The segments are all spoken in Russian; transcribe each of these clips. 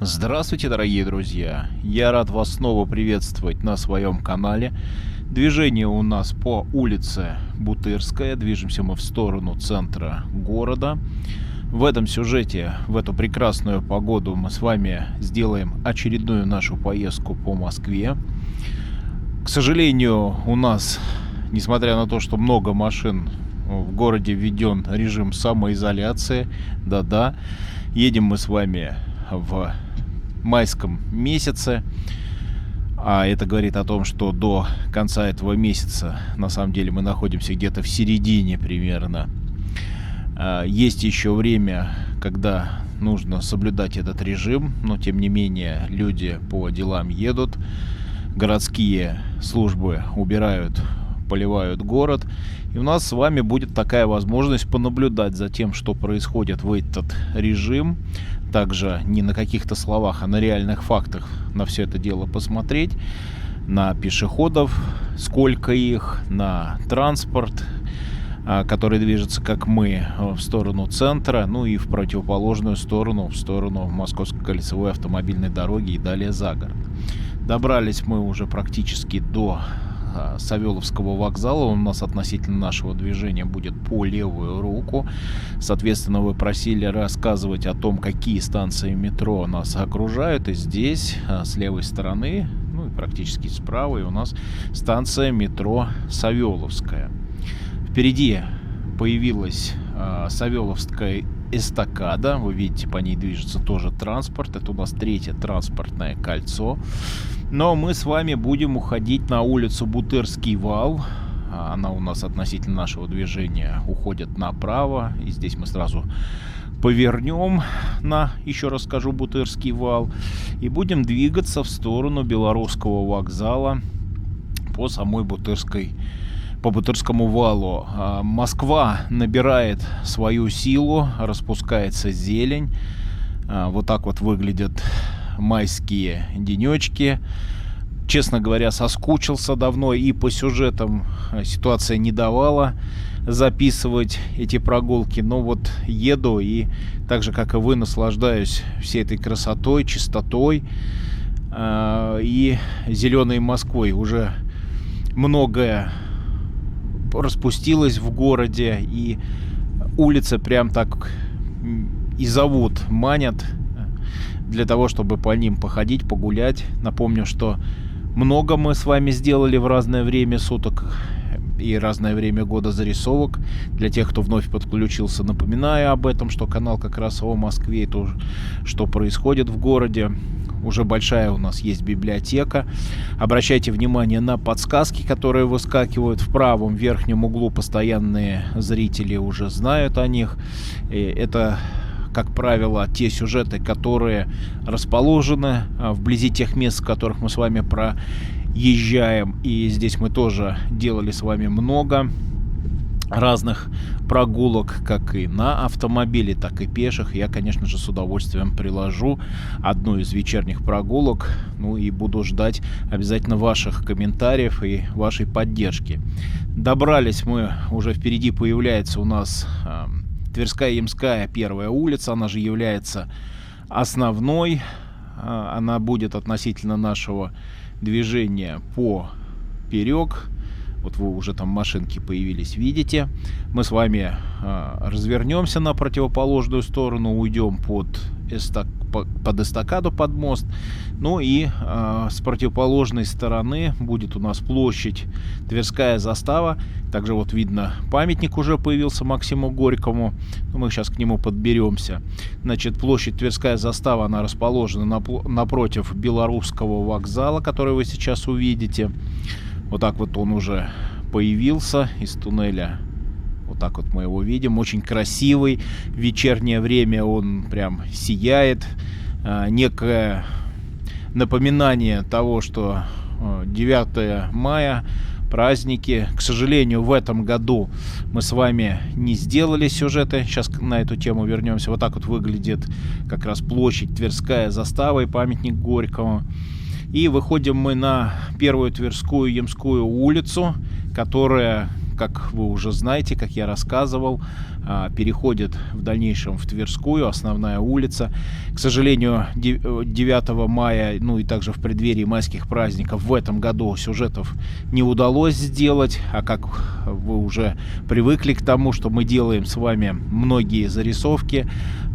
Здравствуйте, дорогие друзья! Я рад вас снова приветствовать на своем канале. Движение у нас по улице Бутырская. Движемся мы в сторону центра города. В этом сюжете, в эту прекрасную погоду, мы с вами сделаем очередную нашу поездку по Москве. К сожалению, у нас, несмотря на то, что много машин, в городе введен режим самоизоляции. Да-да, едем мы с вами в майском месяце, а это говорит о том, что до конца этого месяца на самом деле мы находимся где-то в середине примерно. Есть еще время, когда нужно соблюдать этот режим, но тем не менее люди по делам едут, городские службы убирают, поливают город, и у нас с вами будет такая возможность понаблюдать за тем, что происходит в этот режим. Также не на каких-то словах, а на реальных фактах на все это дело посмотреть. На пешеходов, сколько их, на транспорт, который движется, как мы, в сторону центра, ну и в противоположную сторону, в сторону Московской кольцевой автомобильной дороги и далее за город. Добрались мы уже практически до Савеловского вокзала. Он у нас относительно нашего движения будет по левую руку. Соответственно, вы просили рассказывать о том, какие станции метро нас окружают. И здесь, с левой стороны, ну и практически с правой, у нас станция метро Савеловская. Впереди появилась Савеловская эстакада. Вы видите, по ней движется тоже транспорт. Это у нас третье транспортное кольцо. Но мы с вами будем уходить на улицу Бутырский вал. Она у нас относительно нашего движения уходит направо. И здесь мы сразу повернем на, еще раз скажу, Бутырский вал. И будем двигаться в сторону Белорусского вокзала по самой по Бутырскому валу. Москва набирает свою силу, распускается зелень. Вот так вот выглядят майские денечки. Честно говоря, соскучился давно, и по сюжетам ситуация не давала записывать эти прогулки. Но вот еду и так же, как и вы, наслаждаюсь всей этой красотой, чистотой и зеленой Москвой. Уже многое распустилось в городе, и улицы прям так и зовут, манят для того, чтобы по ним походить, погулять. Напомню, что много мы с вами сделали в разное время суток и разное время года зарисовок. Для тех, кто вновь подключился, напоминаю об этом, что канал как раз о Москве и то, что происходит в городе. Уже большая у нас есть библиотека. Обращайте внимание на подсказки, которые выскакивают в правом верхнем углу. Постоянные зрители уже знают о них. И это, как правило, те сюжеты, которые расположены вблизи тех мест, в которых мы с вами проезжаем. И здесь мы тоже делали с вами много разных прогулок, как и на автомобиле, так и пеших. Я, конечно же, с удовольствием приложу одну из вечерних прогулок. Ну и буду ждать обязательно ваших комментариев и вашей поддержки. Добрались мы, уже впереди появляется у нас Тверская Ямская первая улица. Она же является основной. Она будет относительно нашего движения поперек. Вот вы уже там машинки появились, видите. Мы с вами развернемся на противоположную сторону, уйдем под эстакаду, под мост. Ну и с противоположной стороны будет у нас площадь Тверская застава. Также вот видно, памятник уже появился Максиму Горькому. Мы сейчас к нему подберемся. Значит, площадь Тверская застава, она расположена напротив Белорусского вокзала, который вы сейчас увидите. Вот так вот он уже появился из туннеля. Вот так вот мы его видим. Очень красивый. В вечернее время он прям сияет. Некое напоминание того, что 9 мая, праздники. К сожалению, в этом году мы с вами не сделали сюжеты. Сейчас на эту тему вернемся. Вот так вот выглядит как раз площадь Тверская застава и памятник Горькому. И выходим мы на первую Тверскую Ямскую улицу, которая, как вы уже знаете, как я рассказывал, переходит в дальнейшем в Тверскую, основная улица. К сожалению, 9 мая, ну и также в преддверии майских праздников в этом году сюжетов не удалось сделать, а как вы уже привыкли к тому, что мы делаем с вами многие зарисовки,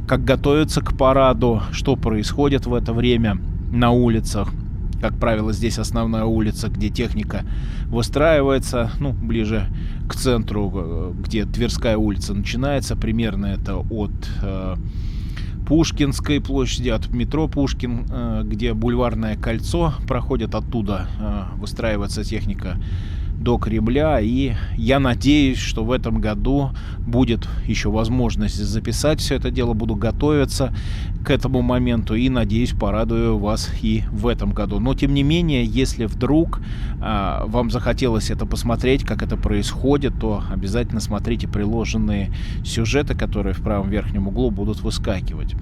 как готовятся к параду, что происходит в это время на улицах. Как правило, здесь основная улица, где техника выстраивается, ну, ближе к центру, где Тверская улица начинается. Примерно это от Пушкинской площади, от метро Пушкин, где Бульварное кольцо проходит, оттуда выстраивается техника до Кремля. И я надеюсь, что в этом году будет еще возможность записать все это дело. Буду готовиться к этому моменту и, надеюсь, порадую вас и в этом году. Но, тем не менее, если вдруг вам захотелось это посмотреть, как это происходит, то обязательно смотрите приложенные сюжеты, которые в правом верхнем углу будут выскакивать.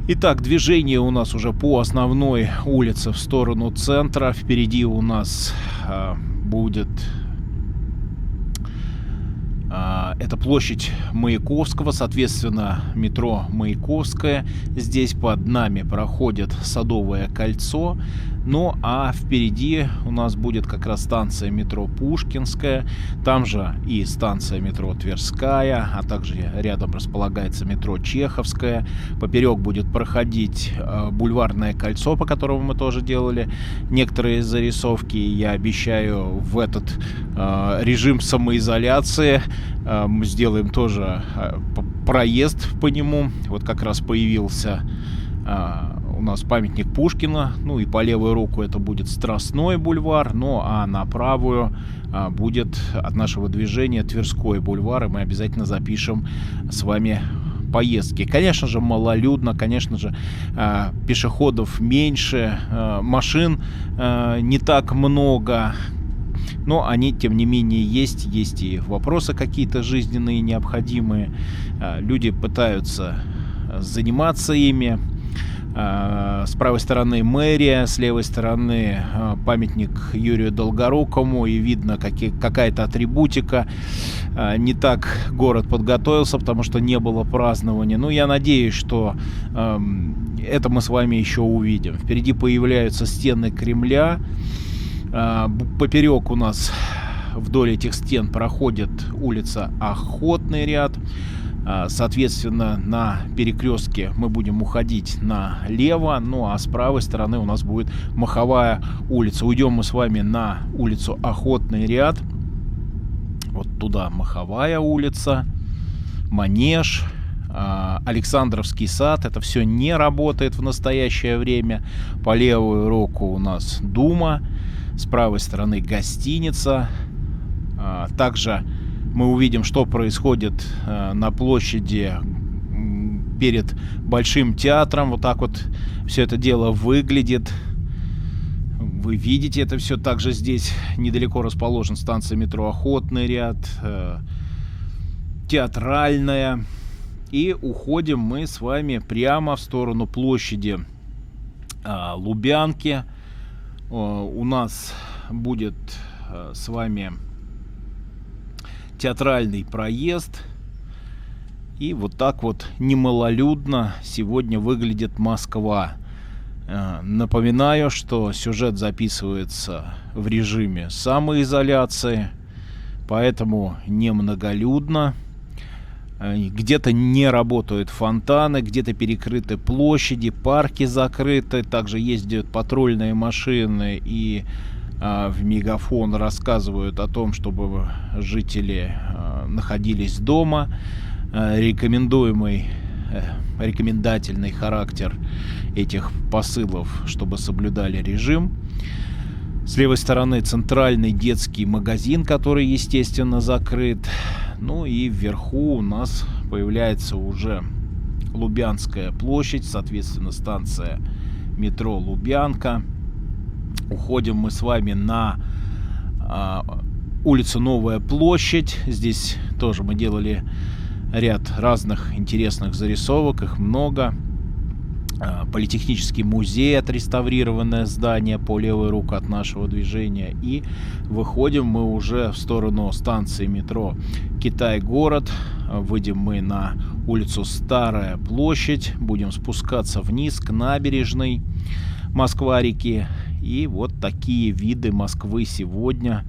Итак, движение у нас уже по основной улице в сторону центра. Впереди у нас будет это площадь Маяковского, соответственно, метро Маяковская. Здесь под нами проходит Садовое кольцо. Ну а впереди у нас будет как раз станция метро Пушкинская, там же и станция метро Тверская, а также рядом располагается метро Чеховская. Поперек будет проходить Бульварное кольцо, по которому мы тоже делали некоторые зарисовки. Я обещаю, в этот режим самоизоляции мы сделаем тоже проезд по нему. Вот как раз появился у нас памятник Пушкина, ну и по левую руку это будет Страстной бульвар, ну а на правую будет от нашего движения Тверской бульвар, и мы обязательно запишем с вами поездки. Конечно же, малолюдно, конечно же, пешеходов меньше, машин не так много, но они, тем не менее, есть и вопросы какие-то жизненные, необходимые. Люди пытаются заниматься ими. С правой стороны мэрия, с левой стороны памятник Юрию Долгорукому, и видно какая-то атрибутика. Не так город подготовился, потому что не было празднования. Ну, я надеюсь, что это мы с вами еще увидим. Впереди появляются стены Кремля. Поперек у нас вдоль этих стен проходит улица Охотный ряд. Соответственно, на перекрестке мы будем уходить налево, ну а с правой стороны у нас будет Маховая улица. Уйдем мы с вами на улицу Охотный ряд. Вот туда Маховая улица, Манеж, Александровский сад. Это все не работает в настоящее время. По левую руку у нас Дума, с правой стороны гостиница. Также мы увидим, что происходит на площади перед Большим театром. Вот так вот все это дело выглядит. Вы видите это все. Также здесь недалеко расположен станция метро Охотный ряд, Театральная. И уходим мы с вами прямо в сторону площади Лубянки. У нас будет с вами Театральный проезд. И вот так вот немалолюдно сегодня выглядит Москва. Напоминаю, что сюжет записывается в режиме самоизоляции, поэтому немноголюдно. Где-то не работают фонтаны, где-то перекрыты площади, парки закрыты. Также ездят патрульные машины и в мегафон рассказывают о том, чтобы жители находились дома. Рекомендательный характер этих посылов, чтобы соблюдали режим. С левой стороны центральный детский магазин, который, естественно, закрыт. Ну и вверху у нас появляется уже Лубянская площадь, соответственно, станция метро Лубянка. Уходим мы с вами на улицу Новая площадь. Здесь тоже мы делали ряд разных интересных зарисовок, их много. Политехнический музей, отреставрированное здание по левую руку от нашего движения. И выходим мы уже в сторону станции метро Китай-город. Выйдем мы на улицу Старая площадь. Будем спускаться вниз к набережной Москва-реки. И вот такие виды Москвы сегодня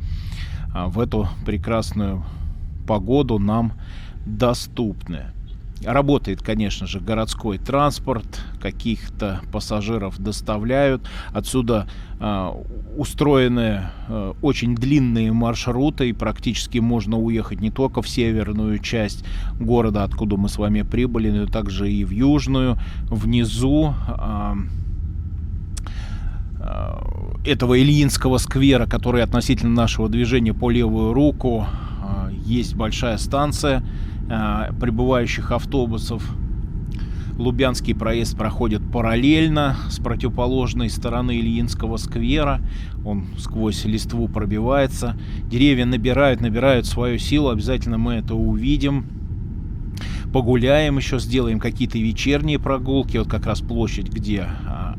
в эту прекрасную погоду нам доступны. Работает, конечно же, городской транспорт, каких-то пассажиров доставляют. Отсюда устроены очень длинные маршруты, и практически можно уехать не только в северную часть города, откуда мы с вами прибыли, но также и в южную. Внизу этого Ильинского сквера, который относительно нашего движения по левую руку, есть большая станция прибывающих автобусов. Лубянский проезд проходит параллельно с противоположной стороны Ильинского сквера. Он сквозь листву пробивается. Деревья набирают свою силу. Обязательно мы это увидим. Погуляем еще, сделаем какие-то вечерние прогулки. Вот как раз площадь, где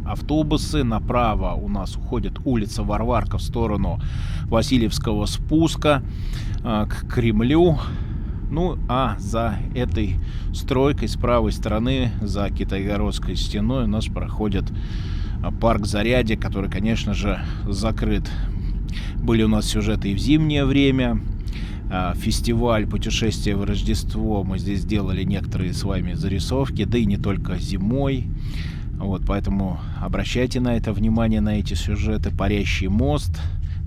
автобусы. Направо у нас уходит улица Варварка в сторону Васильевского спуска к Кремлю. Ну, а за этой стройкой с правой стороны, за Китайгородской стеной, у нас проходит парк Зарядье, который, конечно же, закрыт. Были у нас сюжеты и в зимнее время. Фестиваль «Путешествие в Рождество». Мы здесь делали некоторые с вами зарисовки, да и не только зимой. Вот, поэтому обращайте на это внимание, на эти сюжеты. Парящий мост.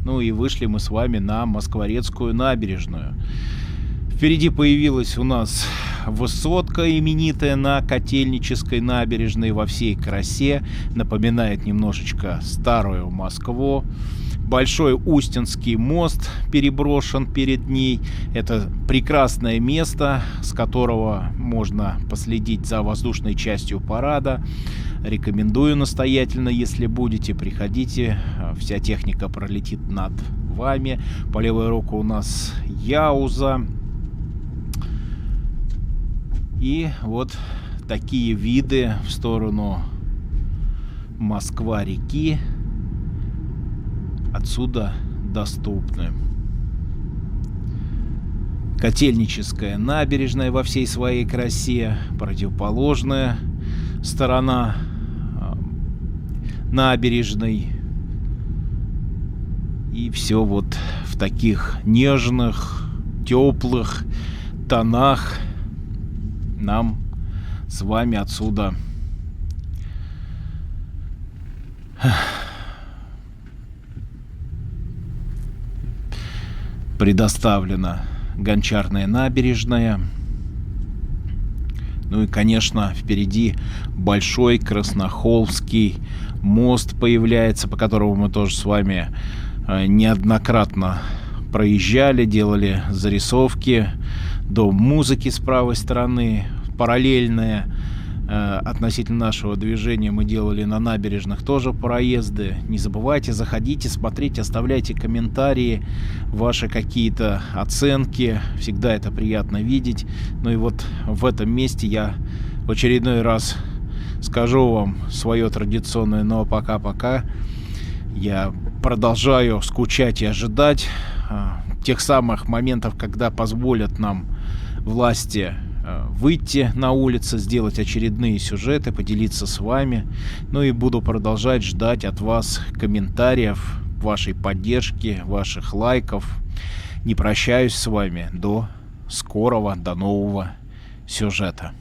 Ну и вышли мы с вами на Москворецкую набережную. Впереди появилась у нас высотка, именитая на Котельнической набережной во всей красе. Напоминает немножечко старую Москву. Большой Устинский мост переброшен перед ней. Это прекрасное место, с которого можно последить за воздушной частью парада. Рекомендую настоятельно, если будете, приходите. Вся техника пролетит над вами. По левую руку у нас Яуза. И вот такие виды в сторону Москва-реки отсюда доступны. Котельническая набережная во всей своей красе, противоположная сторона набережной. И все вот в таких нежных, теплых тонах нам с вами отсюда предоставлена Гончарная набережная. Ну и, конечно, впереди большой Краснохолмский мост появляется, по которому мы тоже с вами неоднократно проезжали, делали зарисовки. Дом музыки с правой стороны, параллельные относительно нашего движения мы делали на набережных тоже проезды. Не забывайте, заходите, смотрите, оставляйте комментарии, ваши какие-то оценки. Всегда это приятно видеть. Ну и вот в этом месте я в очередной раз скажу вам свое традиционное «но пока-пока». Я продолжаю скучать и ожидать тех самых моментов, когда позволят нам власти выйти на улицы, сделать очередные сюжеты, поделиться с вами. Ну и буду продолжать ждать от вас комментариев, вашей поддержки, ваших лайков. Не прощаюсь с вами. До скорого, до нового сюжета.